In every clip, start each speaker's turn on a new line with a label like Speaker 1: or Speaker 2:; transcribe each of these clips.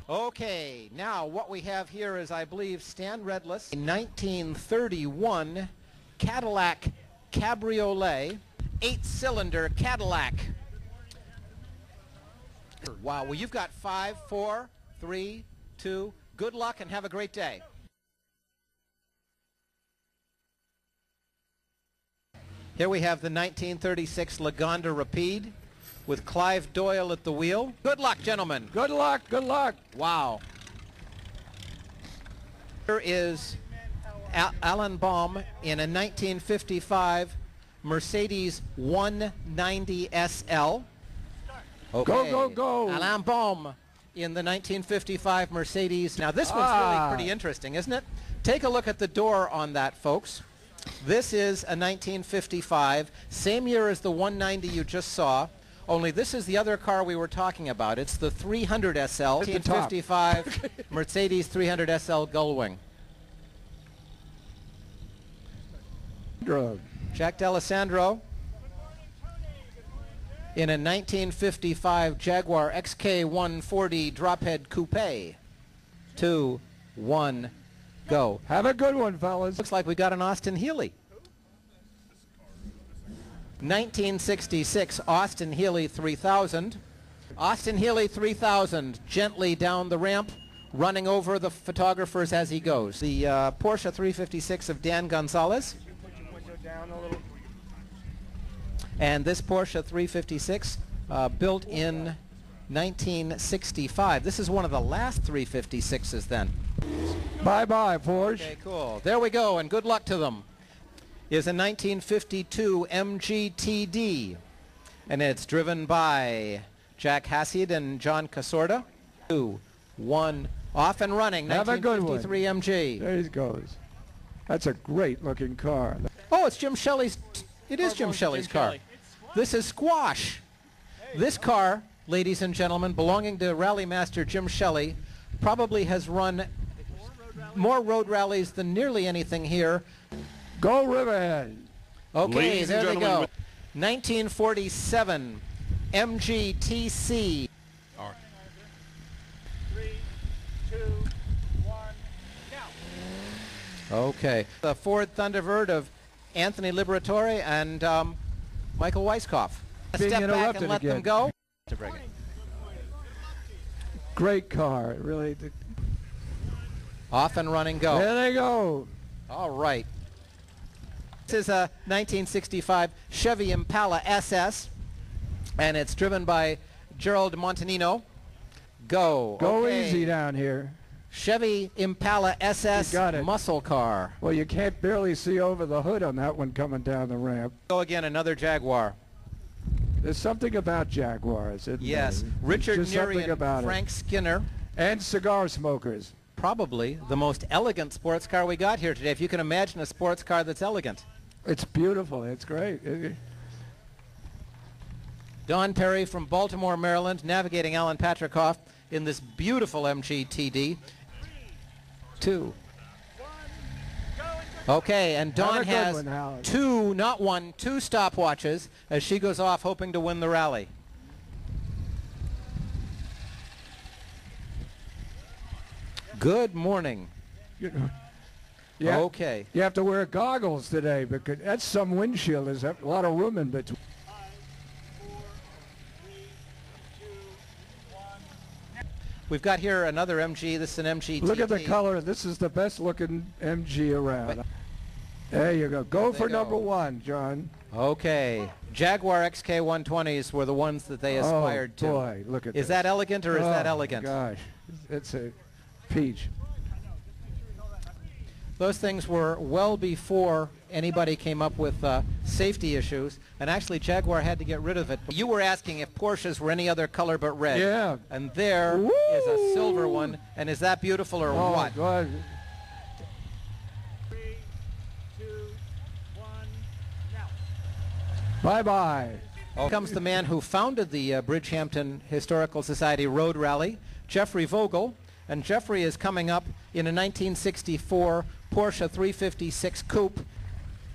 Speaker 1: Okay, now what we have here is, I believe, Stan Redless, a 1931 Cadillac Cabriolet, 8-cylinder Cadillac. Wow, well, you've got 5, 4, 3, 2. Good luck and have a great day. Here we have the 1936 Lagonda Rapide with Clive Doyle at the wheel. Good luck, gentlemen.
Speaker 2: Good luck, good luck.
Speaker 1: Wow. Here is Alan Baum in a 1955 Mercedes 190 SL. Okay.
Speaker 2: Go, go, go.
Speaker 1: Alan Baum in the 1955 Mercedes. Now this one's really pretty interesting, isn't it? Take a look at the door on that, folks. This is a 1955, same year as the 190 you just saw, only this is the other car we were talking about. It's the 300 SL, 1955 Mercedes 300 SL Gullwing. Jack D'Alessandro in a 1955 Jaguar XK140 drophead coupe. 2, 1, go.
Speaker 2: Have a good one, fellas.
Speaker 1: Looks like we got an Austin Healey. 1966 Austin Healey 3000. Austin Healey 3000 gently down the ramp, running over the photographers as he goes. The Porsche 356 of Dan Gonzalez. And this Porsche 356 built in 1965. This is one of the last 356s then.
Speaker 2: Bye-bye, Porsche.
Speaker 1: Okay, cool. There we go, and good luck to them. Is a 1952 MGTD, and it's driven by Jack Hasid and John Casorda. 2, 1, off and running.
Speaker 2: Have a good one.
Speaker 1: 1953 MG.
Speaker 2: There he goes. That's a great-looking car.
Speaker 1: Oh, it's Jim Shelley's. It is Jim Shelley's car. This is Squash. This car, ladies and gentlemen, belonging to Rally Master Jim Shelley, probably has run more road rallies than nearly anything here.
Speaker 2: Go Riverhead.
Speaker 1: Okay,
Speaker 3: Ladies
Speaker 1: there
Speaker 3: and
Speaker 1: they
Speaker 3: gentlemen,
Speaker 1: go. 1947 MGTC.
Speaker 3: All right.
Speaker 4: 3, 2, 1, now.
Speaker 1: Okay. The Ford Thunderbird of Anthony Liberatore and Michael Weiskopf.
Speaker 2: Being
Speaker 1: Step back
Speaker 2: interrupted
Speaker 1: and let
Speaker 2: again.
Speaker 1: them go. To bring it.
Speaker 2: Great car, really.
Speaker 1: Off and running, go.
Speaker 2: There they go.
Speaker 1: All right. This is a 1965 Chevy Impala SS, and it's driven by Gerald Montanino. Go.
Speaker 2: Go
Speaker 1: Okay.
Speaker 2: easy down here.
Speaker 1: Chevy Impala SS
Speaker 2: You got it.
Speaker 1: muscle car.
Speaker 2: Well, you can't barely see over the hood on that one coming down the ramp.
Speaker 1: Go again, another Jaguar.
Speaker 2: There's something about Jaguars, isn't
Speaker 1: Yes.
Speaker 2: there?
Speaker 1: Richard
Speaker 2: Just something
Speaker 1: Neary
Speaker 2: about
Speaker 1: and Frank Skinner.
Speaker 2: And cigar smokers.
Speaker 1: Probably the most elegant sports car we got here today. If you can imagine a sports car that's elegant.
Speaker 2: It's beautiful. It's great.
Speaker 1: Don Perry from Baltimore, Maryland, navigating Alan Patrickoff in this beautiful MGTD. 2. Okay, and Dawn
Speaker 2: Have a good
Speaker 1: has
Speaker 2: one, Howard.
Speaker 1: 2, not 1, 2 stopwatches as she goes off hoping to win the rally. Good morning.
Speaker 2: Yeah.
Speaker 1: Okay.
Speaker 2: You have to wear goggles today because that's some windshield. There's a lot of room in between.
Speaker 4: 5, 4, 3, 2, 1, now.
Speaker 1: We've got here another MG. This is an MG.
Speaker 2: Look at the color. This is the best looking MG around. There you go. Go for number 1, John.
Speaker 1: Okay. Jaguar XK120s were the ones that they aspired to.
Speaker 2: Oh, boy. Look at this.
Speaker 1: Is that elegant or is that elegant?
Speaker 2: Gosh. It's a peach.
Speaker 1: Those things were well before anybody came up with safety issues, and actually Jaguar had to get rid of it. You were asking if Porsches were any other color but red.
Speaker 2: Yeah.
Speaker 1: And there is a silver one, and is that beautiful or what?
Speaker 2: God.
Speaker 4: 3, 2, 1, now.
Speaker 2: Bye-bye.
Speaker 1: Here comes the man who founded the Bridgehampton Historical Society Road Rally, Jeffrey Vogel, and Jeffrey is coming up in a 1964 Porsche 356 Coupe.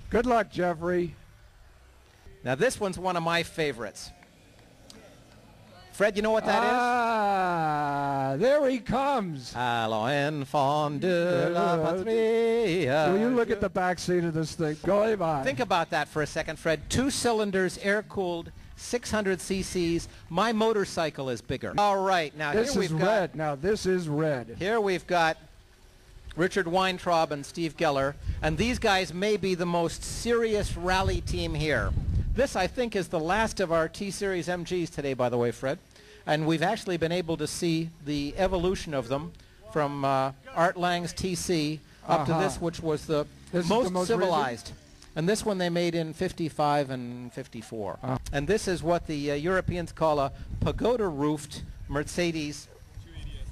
Speaker 2: Good luck, Jeffrey.
Speaker 1: Now this one's one of my favorites. Fred, you know what that is?
Speaker 2: Ah, there he comes.
Speaker 1: Allons enfants de la patrie.
Speaker 2: Will you look at the back seat of this thing? Go by.
Speaker 1: Think about that for a second, Fred. 2 cylinders, air-cooled, 600 cc's. My motorcycle is bigger. All right, now
Speaker 2: This
Speaker 1: here
Speaker 2: is
Speaker 1: we've
Speaker 2: red.
Speaker 1: got...
Speaker 2: Now, this is red.
Speaker 1: Here we've got Richard Weintraub and Steve Geller, and these guys may be the most serious rally team here. This, I think, is the last of our T-Series MGs today, by the way, Fred. And we've actually been able to see the evolution of them from Art Lang's TC up to this, which was the most civilized.
Speaker 2: Recent?
Speaker 1: And this one they made in 55 and 54. And this is what the Europeans call a pagoda-roofed Mercedes,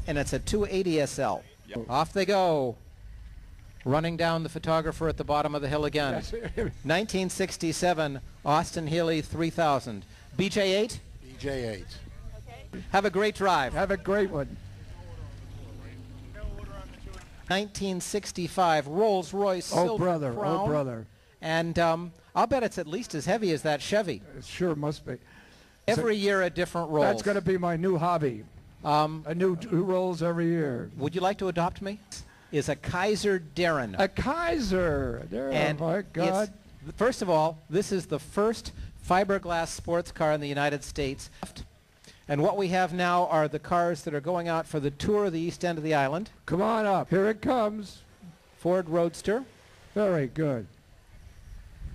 Speaker 1: and it's a 280 SL. Yep. Off they go. Running down the photographer at the bottom of the hill again. 1967 Austin Healey 3000. BJ8?
Speaker 3: BJ8.
Speaker 1: Have a great drive.
Speaker 2: Have a great one.
Speaker 1: 1965 Rolls-Royce Silver
Speaker 2: brother,
Speaker 1: Crown.
Speaker 2: oh, brother.
Speaker 1: And I'll bet it's at least as heavy as that Chevy.
Speaker 2: It sure must be.
Speaker 1: Every year a different Rolls.
Speaker 2: That's going to be my new hobby. A new Rolls every year.
Speaker 1: Would you like to adopt me? Is a Kaiser Darren.
Speaker 2: A Kaiser.
Speaker 1: And
Speaker 2: oh, my God.
Speaker 1: First of all, this is the first fiberglass sports car in the United States. And what we have now are the cars that are going out for the tour of the east end of the island.
Speaker 2: Come on up. Here it comes.
Speaker 1: Ford Roadster.
Speaker 2: Very good.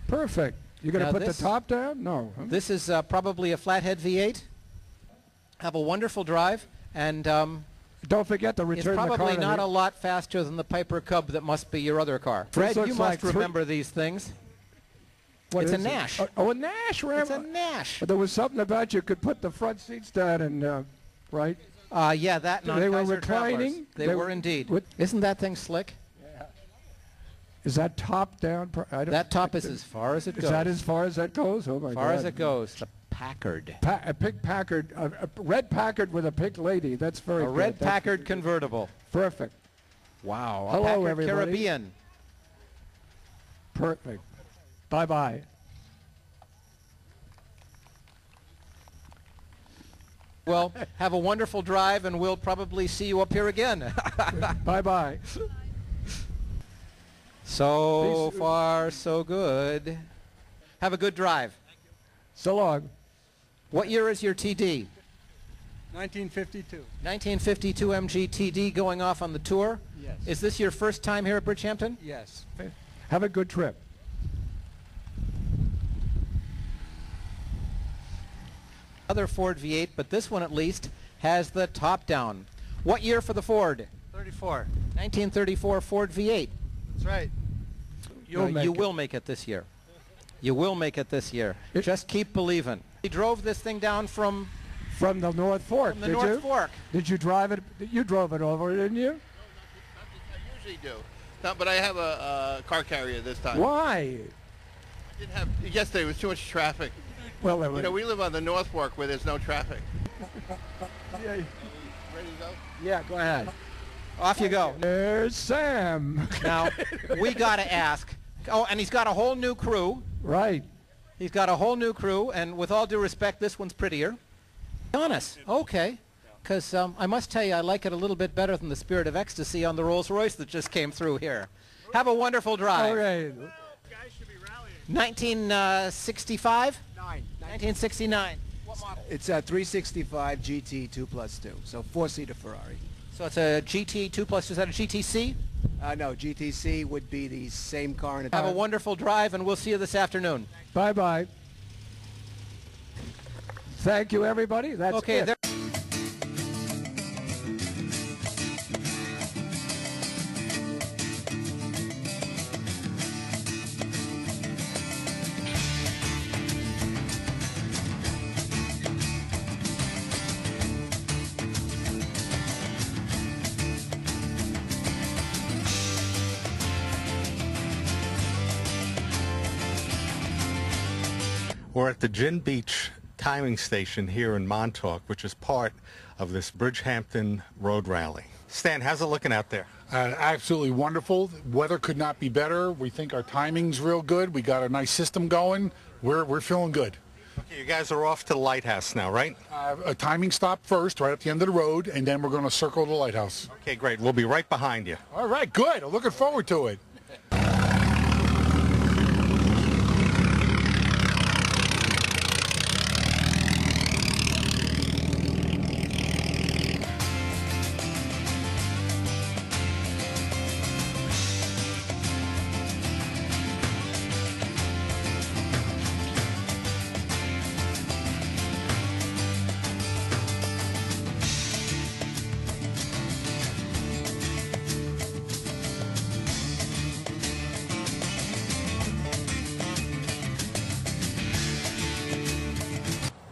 Speaker 2: Perfect. You going to put the top down? No. Huh?
Speaker 1: This is probably a flathead V8. Have a wonderful drive. And
Speaker 2: don't forget to return the car.
Speaker 1: It's probably not a lot faster than the Piper Cub that must be your other car. Fred, you must remember these things. It's a Nash.
Speaker 2: Oh, a Nash, remember?
Speaker 1: It's a Nash.
Speaker 2: But there was something about you could put the front seats down and, right?
Speaker 1: Yeah, that.
Speaker 2: They were reclining.
Speaker 1: They were indeed. Isn't that thing slick?
Speaker 2: Yeah. Is that top down?
Speaker 1: That top is as far as it goes.
Speaker 2: Is that as far as that goes? Oh, my God.
Speaker 1: As far as it goes. The Packard.
Speaker 2: A pink Packard. A red Packard with a pink lady. That's very good.
Speaker 1: A red Packard convertible.
Speaker 2: Perfect.
Speaker 1: Wow.
Speaker 2: Hello,
Speaker 1: Packard
Speaker 2: everybody.
Speaker 1: Caribbean.
Speaker 2: Perfect. Bye-bye.
Speaker 1: Well, have a wonderful drive, and we'll probably see you up here again.
Speaker 2: Bye-bye.
Speaker 1: So far, so good. Have a good drive.
Speaker 2: So long.
Speaker 1: What year is your TD?
Speaker 5: 1952.
Speaker 1: 1952 MG TD going off on the tour?
Speaker 5: Yes.
Speaker 1: Is this your first time here at Bridgehampton?
Speaker 5: Yes.
Speaker 2: Have a good trip.
Speaker 1: Other Ford V8, but this one at least has the top down. What year for the Ford?
Speaker 5: 34.
Speaker 1: 1934 Ford V8.
Speaker 5: That's right.
Speaker 1: You will make it this year. You will make it this year. Just keep believing. He drove this thing down from
Speaker 2: the North Fork.
Speaker 1: From the North Fork.
Speaker 2: Did you drive it? You drove it over, didn't you?
Speaker 3: I usually do. No, but I have a car carrier this time.
Speaker 2: Why?
Speaker 3: I didn't have. Yesterday was too much traffic.
Speaker 2: Well,
Speaker 3: you know, we live on the North Fork where there's no traffic.
Speaker 2: Yeah.
Speaker 3: Ready to go?
Speaker 2: Yeah, go ahead.
Speaker 1: Off you go.
Speaker 2: There's Sam.
Speaker 1: Now, we got to ask. Oh, and he's got a whole new crew.
Speaker 2: Right.
Speaker 1: He's got a whole new crew, and with all due respect, this one's prettier. Honest. Okay. Because I must tell you, I like it a little bit better than the Spirit of Ecstasy on the Rolls-Royce that just came through here. Have a wonderful drive.
Speaker 2: Okay.
Speaker 4: Guys should be rallying.
Speaker 1: 1965? 1969. What model?
Speaker 5: It's a 365 GT 2+2, so 4-seater Ferrari.
Speaker 1: So it's a GT 2+, is that a GTC?
Speaker 5: No, GTC would be the same car. In
Speaker 1: Have a wonderful drive, and we'll see you this afternoon.
Speaker 2: Bye-bye. Thank you, everybody. That's
Speaker 1: okay,
Speaker 2: it.
Speaker 6: We're at the Gin Beach timing station here in Montauk, which is part of this Bridgehampton Road Rally. Stan, how's it looking out there?
Speaker 7: Absolutely wonderful. Weather could not be better. We think our timing's real good. We got a nice system going. We're feeling good.
Speaker 6: Okay, you guys are off to the lighthouse now, right?
Speaker 7: A timing stop first, right at the end of the road, and then we're going to circle the lighthouse.
Speaker 6: Okay, great. We'll be right behind you.
Speaker 7: All right, good. I'm looking forward to it.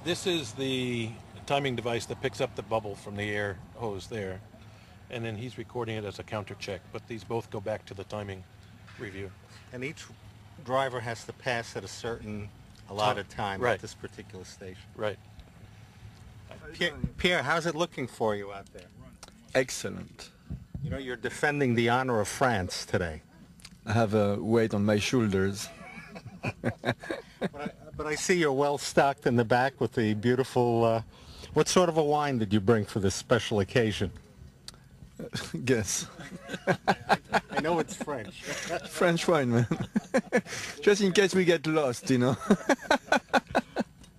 Speaker 8: This is the timing device that picks up the bubble from the air hose there, and then he's recording it as a counter check, but these both go back to the timing review.
Speaker 6: And each driver has to pass at a certain allotted time
Speaker 8: Right.
Speaker 6: at this particular station.
Speaker 8: Right.
Speaker 6: Pierre, how's it looking for you out there?
Speaker 9: Excellent.
Speaker 6: You know, you're defending the honor of France today.
Speaker 9: I have a weight on my shoulders.
Speaker 6: But I see you're well stocked in the back with the beautiful, what sort of a wine did you bring for this special occasion?
Speaker 9: Guess.
Speaker 6: I know it's French.
Speaker 9: French wine, man. Just in case we get lost, you know.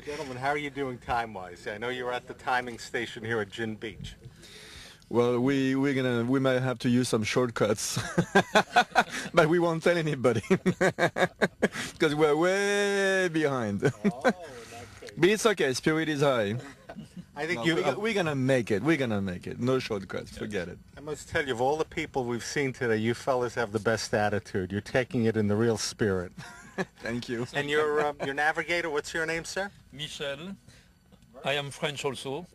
Speaker 6: Gentlemen, how are you doing time-wise? I know you're at the timing station here at Gin Beach.
Speaker 9: Well, we might have to use some shortcuts, but we won't tell anybody because we're way behind. But it's okay. Spirit is high.
Speaker 6: I think
Speaker 9: we're gonna make it. We're gonna make it. No shortcuts. Forget it.
Speaker 6: I must tell you, of all the people we've seen today, you fellas have the best attitude. You're taking it in the real spirit.
Speaker 9: Thank you.
Speaker 6: And your navigator, what's your name, sir?
Speaker 10: Michel. I am French also.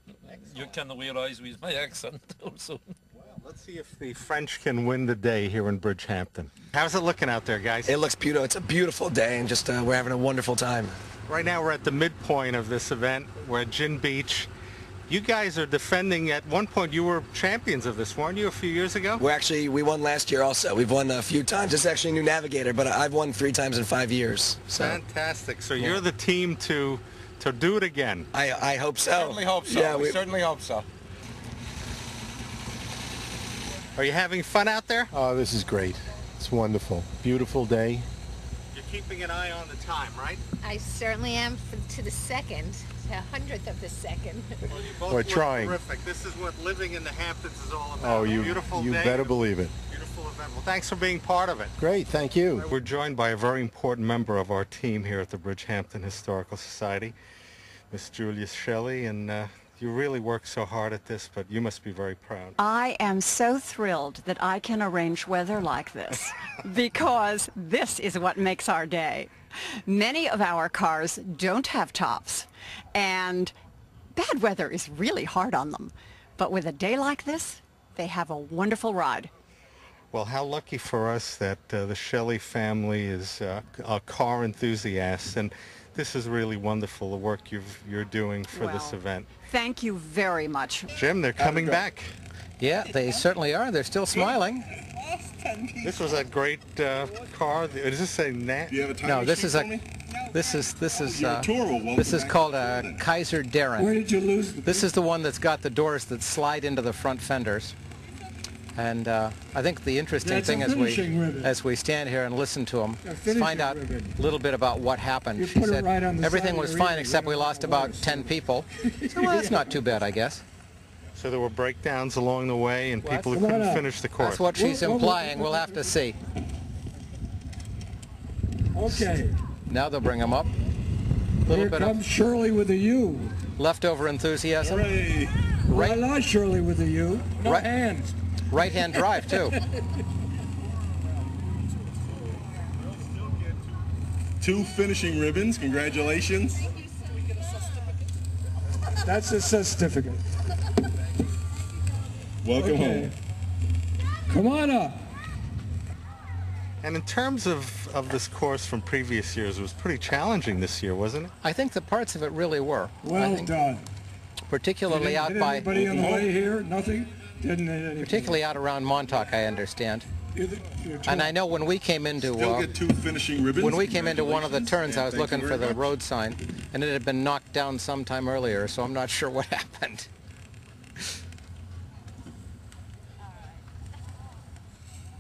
Speaker 10: You can realize with my accent also.
Speaker 6: Well, let's see if the French can win the day here in Bridgehampton. How's it looking out there, guys?
Speaker 11: It looks beautiful. It's a beautiful day, and just we're having a wonderful time.
Speaker 6: Right now we're at the midpoint of this event. We're at Gin Beach. You guys are defending, at one point you were champions of this, weren't you, a few years ago?
Speaker 11: We won last year also. We've won a few times. It's actually a new navigator, but I've won 3 times in 5 years. So.
Speaker 6: Fantastic. So you're the team to do it again.
Speaker 11: I hope so.
Speaker 12: Certainly hope so.
Speaker 11: Yeah,
Speaker 12: we certainly hope so.
Speaker 6: Are you having fun out there?
Speaker 13: Oh, this is great. It's wonderful. Beautiful day.
Speaker 6: You're keeping an eye on the time, right?
Speaker 14: I certainly am to the second, the 100th of the second.
Speaker 6: Well, you both
Speaker 13: We're
Speaker 6: look
Speaker 13: trying.
Speaker 6: terrific. This is what living in the Hamptons is all about.
Speaker 13: Oh, you
Speaker 6: day,
Speaker 13: better believe it.
Speaker 6: Beautiful event. Well, thanks for being part of it.
Speaker 13: Great, thank you.
Speaker 6: We're joined by a very important member of our team here at the Bridgehampton Historical Society, Miss Julia Shelley, and you really work so hard at this, but you must be very proud.
Speaker 15: I am so thrilled that I can arrange weather like this because this is what makes our day. Many of our cars don't have tops, and bad weather is really hard on them. But with a day like this, they have a wonderful ride.
Speaker 6: Well, how lucky for us that the Shelley family is car enthusiasts, and this is really wonderful, the work you're doing for this event.
Speaker 15: Thank you very much.
Speaker 6: Jim, they're coming back.
Speaker 1: Yeah, they certainly are. They're still smiling.
Speaker 6: This was a great car. Does this say Nat?
Speaker 1: No, this is called a Kaiser Darren.
Speaker 2: Where did you lose the
Speaker 1: This is the one that's got the doors that slide into the front fenders. And I think the interesting thing as we stand here and listen to them is find out a little bit about what happened. She said everything was fine except we lost about 10 people. So, well, that's not too bad, I guess.
Speaker 6: So there were breakdowns along the way and people who couldn't finish the course.
Speaker 1: That's what she's implying. We'll have to see.
Speaker 2: Okay.
Speaker 1: Now they'll bring them up.
Speaker 2: Here comes Shirley with a U.
Speaker 1: Leftover enthusiasm.
Speaker 2: Hooray. Voila, Shirley with a U. No hands.
Speaker 1: Right-hand drive, too.
Speaker 16: 2 finishing ribbons. Congratulations.
Speaker 2: That's a certificate.
Speaker 16: Welcome home.
Speaker 2: Come on up.
Speaker 6: And in terms of this course from previous years, it was pretty challenging this year, wasn't it?
Speaker 1: I think the parts of it really were.
Speaker 2: Well done.
Speaker 1: Particularly
Speaker 2: Did
Speaker 1: out by...
Speaker 2: anybody on the way here? Nothing? Didn't hit anything?
Speaker 1: Particularly out around Montauk, I understand. And I know when we came into
Speaker 16: Still get 2 finishing ribbons.
Speaker 1: when we came into one of the
Speaker 16: Congratulations,
Speaker 1: turns, I was
Speaker 16: and thank
Speaker 1: looking
Speaker 16: you
Speaker 1: for
Speaker 16: very
Speaker 1: the
Speaker 16: much.
Speaker 1: road sign, and it had been knocked down sometime earlier, so I'm not sure what happened.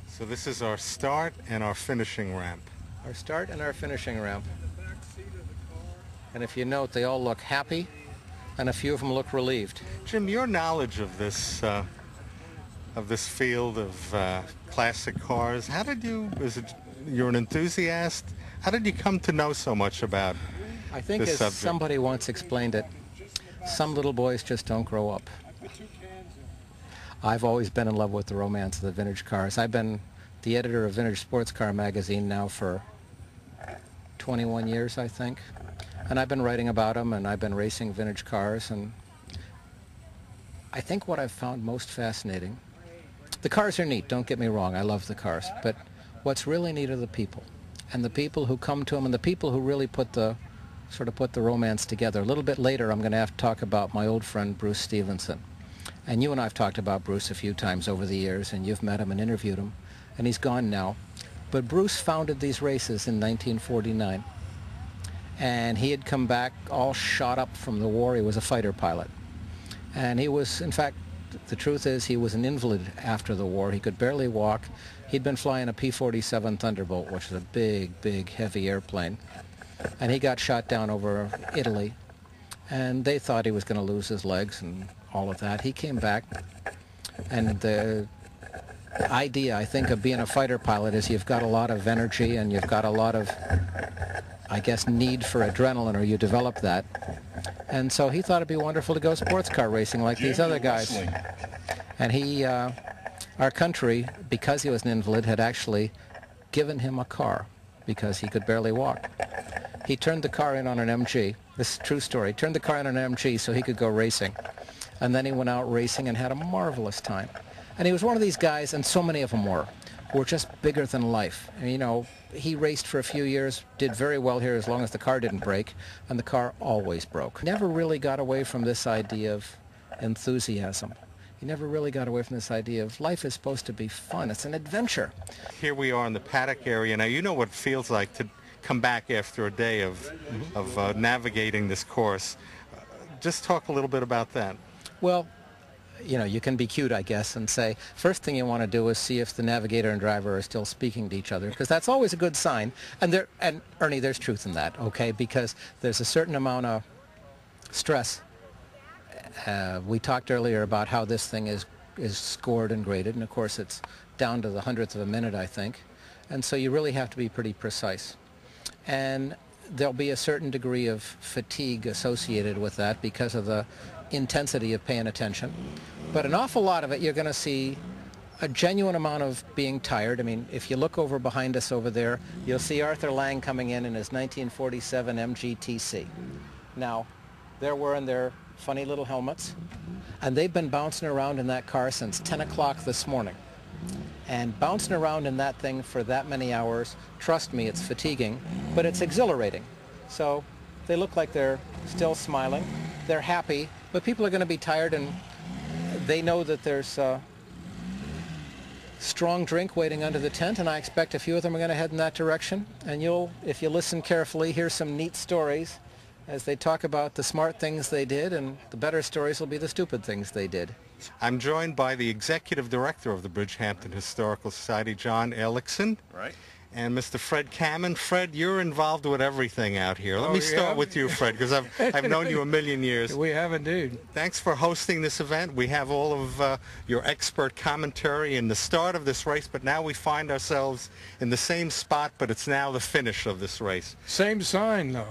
Speaker 6: So this is our start and our finishing ramp.
Speaker 1: Our start and our finishing ramp. And if you note, they all look happy, and a few of them look relieved.
Speaker 6: Jim, your knowledge of this field of classic cars, how did you, you're an enthusiast, how did you come to know so much about
Speaker 1: I think
Speaker 6: this
Speaker 1: as
Speaker 6: subject?
Speaker 1: somebody once explained it, some little boys just don't grow up. I've always been in love with the romance of the vintage cars. I've been the editor of Vintage Sports Car magazine now for 21 years, I think. And I've been writing about them, and I've been racing vintage cars. And I think what I've found most fascinating, the cars are neat, don't get me wrong, I love the cars. But what's really neat are the people. And the people who come to them, and the people who really put the romance together. A little bit later, I'm going to have to talk about my old friend Bruce Stevenson. And you and I have talked about Bruce a few times over the years, and you've met him and interviewed him, and he's gone now. But Bruce founded these races in 1949, and he had come back all shot up from the war. He was a fighter pilot. And he was, in fact, the truth is he was an invalid after the war. He could barely walk. He'd been flying a P-47 Thunderbolt, which is a big, big, heavy airplane. And he got shot down over Italy, and they thought he was going to lose his legs and all of that. He came back, and the idea, I think, of being a fighter pilot is you've got a lot of energy and you've got a lot of, I guess, need for adrenaline, or you develop that. And so he thought it'd be wonderful to go sports car racing like these other guys. And he, our country, because he was an invalid, had actually given him a car because he could barely walk. He turned the car in on an MG. This is a true story. Turned the car in on an MG so he could go racing. And then he went out racing and had a marvelous time. And he was one of these guys, and so many of them were just bigger than life. And, you know, he raced for a few years, did very well here as long as the car didn't break, and the car always broke. Never really got away from this idea of enthusiasm. He never really got away from this idea of life is supposed to be fun. It's an adventure.
Speaker 6: Here we are in the Paddock area. Now, you know what it feels like to come back after a day of navigating this course. Just talk a little bit about that.
Speaker 1: Well, you know, you can be cute, I guess, and say, first thing you want to do is see if the navigator and driver are still speaking to each other, because that's always a good sign. And Ernie, there's truth in that, okay, because there's a certain amount of stress. We talked earlier about how this thing is scored and graded, and of course it's down to the 100th of a minute, I think. And so you really have to be pretty precise. And there'll be a certain degree of fatigue associated with that because of the intensity of paying attention. But an awful lot of it, you're going to see a genuine amount of being tired. I mean, if you look over behind us over there, you'll see Arthur Lang coming in his 1947 MGTC. Now, they're wearing their funny little helmets, and they've been bouncing around in that car since 10 o'clock this morning. And bouncing around in that thing for that many hours, trust me, it's fatiguing, but it's exhilarating. So they look like they're still smiling. They're happy, but people are going to be tired, and they know that there's strong drink waiting under the tent, and I expect a few of them are going to head in that direction. And you'll, if you listen carefully, hear some neat stories as they talk about the smart things they did, and the better stories will be the stupid things they did.
Speaker 6: I'm joined by the Executive Director of the Bridgehampton Historical Society, John Ellickson.
Speaker 16: Right.
Speaker 6: And Mr. Fred Cammon. Fred, you're involved with everything out here. Let me start with you, Fred, because I've known you a million years.
Speaker 2: We have indeed.
Speaker 6: Thanks for hosting this event. We have all of your expert commentary in the start of this race, but now we find ourselves in the same spot, but it's now the finish of this race.
Speaker 2: Same sign, though.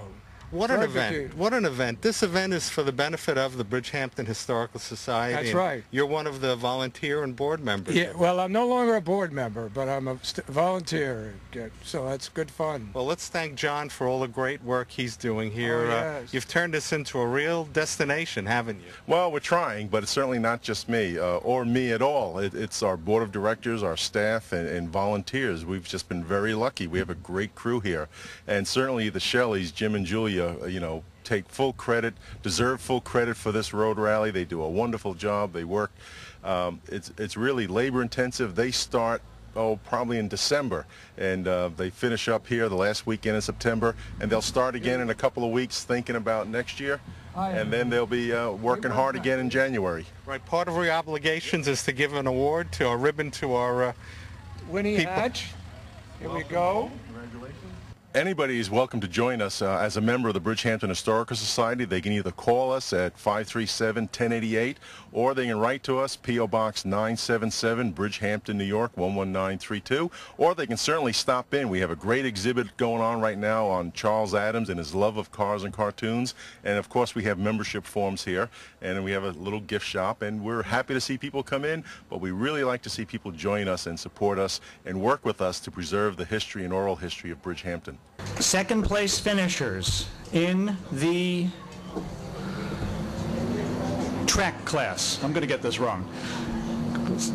Speaker 6: What an event. What an event. This event is for the benefit of the Bridgehampton Historical Society.
Speaker 2: That's right.
Speaker 6: You're one of the volunteer and board members.
Speaker 2: Yeah, well, I'm no longer a board member, but I'm a volunteer, so that's good fun.
Speaker 6: Well, let's thank John for all the great work he's doing here.
Speaker 2: Oh, yes.
Speaker 6: You've turned this into a real destination, haven't you?
Speaker 16: Well, we're trying, but it's certainly not just me or me at all. It's our board of directors, our staff, and volunteers. We've just been very lucky. We have a great crew here. And certainly the Shelleys, Jim and Julia, you know, take full credit, deserve full credit for this road rally. They do a wonderful job. They work. It's really labor intensive. They start probably in December, and they finish up here the last weekend in September, and they'll start again in a couple of weeks thinking about next year, and then they'll be working hard again in January.
Speaker 6: Right, part of our obligations is to give an award to a ribbon to our
Speaker 2: Winnie Hatch. Here we go.
Speaker 16: Anybody is welcome to join us as a member of the Bridgehampton Historical Society. They can either call us at 537-1088, or they can write to us, P.O. Box 977, Bridgehampton, New York, 11932, or they can certainly stop in. We have a great exhibit going on right now on Charles Addams and his love of cars and cartoons, and of course we have membership forms here, and we have a little gift shop, and we're happy to see people come in, but we really like to see people join us and support us and work with us to preserve the history and oral history of Bridgehampton.
Speaker 4: Second place finishers in the track class. I'm going to get this wrong.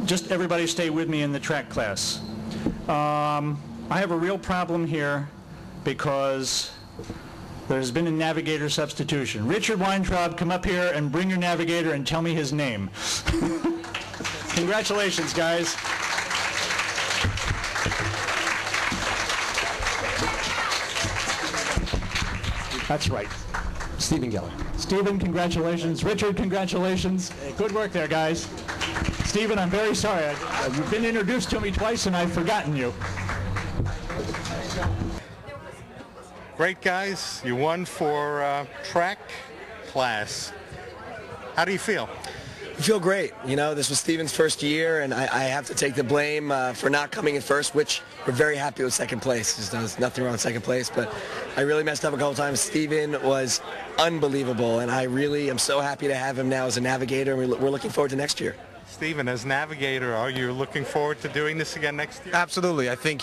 Speaker 4: Just everybody stay with me in the track class. I have a real problem here because there's been a navigator substitution. Richard Weintraub, come up here and bring your navigator and tell me his name. Congratulations, guys. That's right.
Speaker 13: Stephen Geller.
Speaker 4: Stephen, congratulations. Richard, congratulations. Good work there, guys. Stephen, I'm very sorry. You've been introduced to me twice and I've forgotten you.
Speaker 6: Great, guys. You won for track class. How do you feel?
Speaker 11: I feel great. You know, this was Steven's first year, and I have to take the blame for not coming in first, which we're very happy with second place. There's nothing wrong with second place, but I really messed up a couple times. Steven was unbelievable, and I really am so happy to have him now as a navigator, and we're looking forward to next year.
Speaker 6: Stephen, as navigator, are you looking forward to doing this again next year?
Speaker 12: Absolutely. I think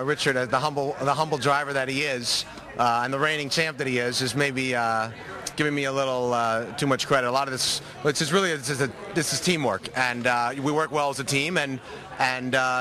Speaker 12: Richard, as the humble driver that he is, and the reigning champ that he is maybe giving me a little too much credit. A lot of this, this is teamwork, and we work well as a team, and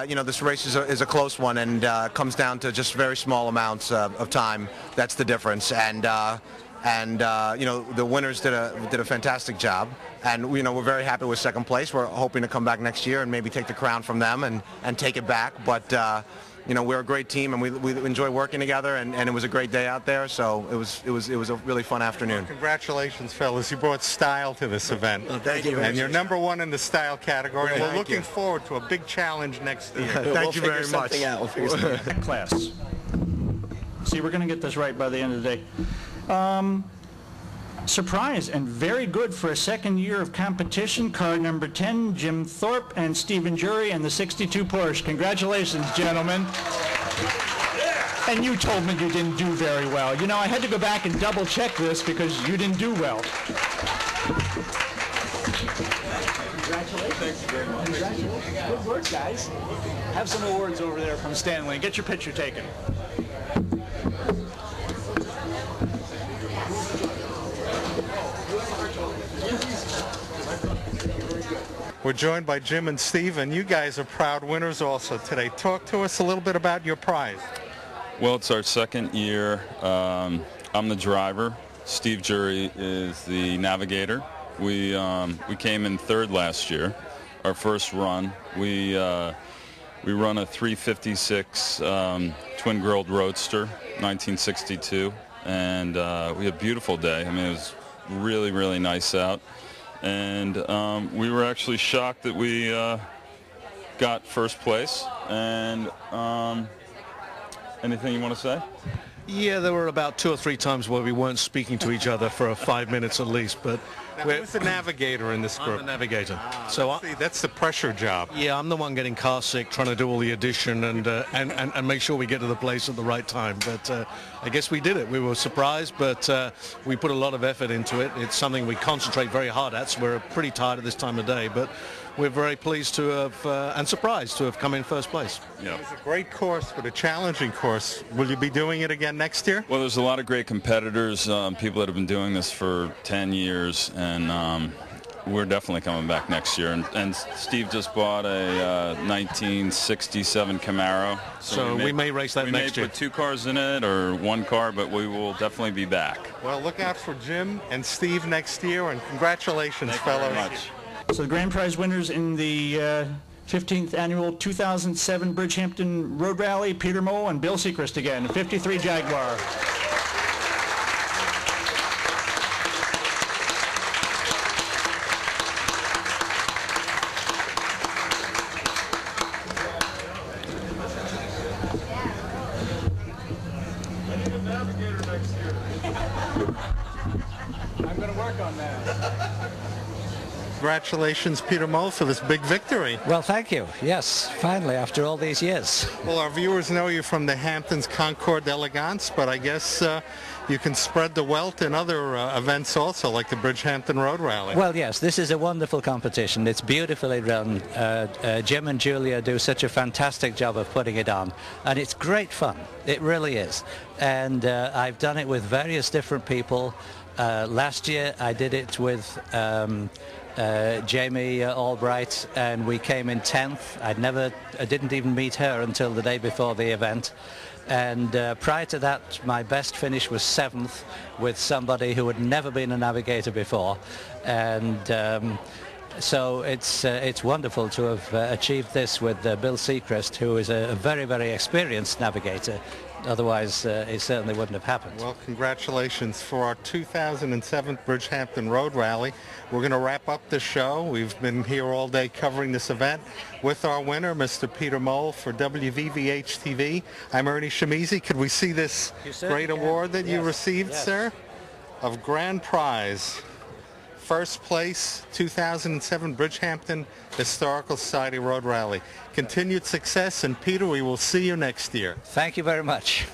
Speaker 12: you know, this race is a close one, and comes down to just very small amounts of time. That's the difference, and you know, the winners did a fantastic job, and you know, we're very happy with second place. We're hoping to come back next year and maybe take the crown from them and take it back, but you know, we're a great team, and we enjoy working together, and it was a great day out there, so it was a really fun afternoon.
Speaker 6: Congratulations, fellas. You brought style to this event.
Speaker 11: Well, thank you.
Speaker 6: And you're #1 in the style category.
Speaker 11: Right,
Speaker 6: we're looking forward to a big challenge next year.
Speaker 12: Thank you very much.
Speaker 11: We'll figure something out.
Speaker 4: Class. See, we're going to get this right by the end of the day. Surprise, and very good for a second year of competition. Car number 10, Jim Thorpe and Stephen Jury and the 62 Porsche. Congratulations, gentlemen. And you told me you didn't do very well. You know, I had to go back and double check this because you didn't do well. Congratulations. Thanks very much. Congratulations. Good work, guys. Have some awards over there from Stanley. Get your picture taken.
Speaker 6: We're joined by Jim and Steve, and you guys are proud winners also today. Talk to us a little bit about your prize.
Speaker 17: Well, it's our second year. I'm the driver. Steve Jury is the navigator. We came in third last year, our first run. We run a 356 twin-grilled Roadster, 1962, and we had a beautiful day. I mean, it was really, really nice out. And we were actually shocked that we got first place. And anything you want to say?
Speaker 18: Yeah, there were about 2 or 3 times where we weren't speaking to each other for 5 minutes at least, but
Speaker 6: who's the navigator in this group?
Speaker 18: I'm the navigator.
Speaker 6: So that's the pressure job.
Speaker 18: Yeah, I'm the one getting car sick, trying to do all the addition and make sure we get to the place at the right time. But I guess we did it. We were surprised, but we put a lot of effort into it. It's something we concentrate very hard at, so we're pretty tired at this time of day. But we're very pleased to have and surprised to have come in first place.
Speaker 6: Yeah. It's a great course, but a challenging course. Will you be doing it again next year?
Speaker 17: Well, there's a lot of great competitors, people that have been doing this for 10 years, and we're definitely coming back next year. And Steve just bought a 1967 Camaro.
Speaker 18: So we may race that next year.
Speaker 17: We may put 2 cars in it or 1 car, but we will definitely be back.
Speaker 6: Well, look out for Jim and Steve next year, and congratulations, fellows.
Speaker 17: Thank you very much.
Speaker 4: So the grand prize winners in the 15th Annual 2007 Bridgehampton Road Rally, Peter Mole and Bill Sechrist again, 53 Jaguar.
Speaker 2: I'm going to work on that.
Speaker 6: Congratulations, Peter Mole, for this big victory.
Speaker 19: Well, thank you. Yes, finally, after all these years.
Speaker 6: Well, our viewers know you from the Hamptons Concours d'Elegance, but I guess you can spread the wealth in other events also, like the Bridgehampton Road Rally.
Speaker 19: Well, yes, this is a wonderful competition. It's beautifully run. Jim and Julia do such a fantastic job of putting it on, and it's great fun. It really is. And I've done it with various different people. Last year I did it with Jamie Albright, and we came in 10th. I didn't even meet her until the day before the event. And prior to that, my best finish was 7th with somebody who had never been a navigator before. And so it's wonderful to have achieved this with Bill Sechrist, who is a very, very experienced navigator. Otherwise, it certainly wouldn't have happened.
Speaker 6: Well, congratulations for our 2007 Bridgehampton Road Rally. We're going to wrap up the show. We've been here all day covering this event with our winner, Mr. Peter Mole, for WVVH-TV. I'm Ernie Shimizi. Could we see this great award that you received, sir? Of grand prize. First place, 2007 Bridgehampton Historical Society Road Rally. Continued success, and Peter, we will see you next year.
Speaker 19: Thank you very much.